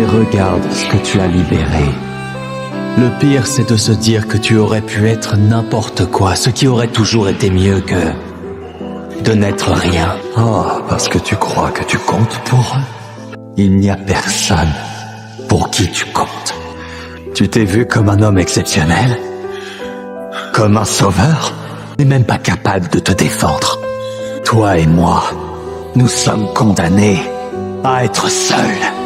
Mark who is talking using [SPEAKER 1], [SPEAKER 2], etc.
[SPEAKER 1] Et regarde ce que tu as libéré. Le pire, c'est de se dire que tu aurais pu être n'importe quoi, ce qui aurait toujours été mieux que de n'être rien.
[SPEAKER 2] Oh, parce que tu crois que tu comptes pour eux?
[SPEAKER 1] Il n'y a personne pour qui tu comptes.
[SPEAKER 2] Tu t'es vu comme un homme exceptionnel? Comme un sauveur?
[SPEAKER 1] Tu n'es même pas capable de te défendre.
[SPEAKER 2] Toi et moi, nous sommes condamnés à être seuls.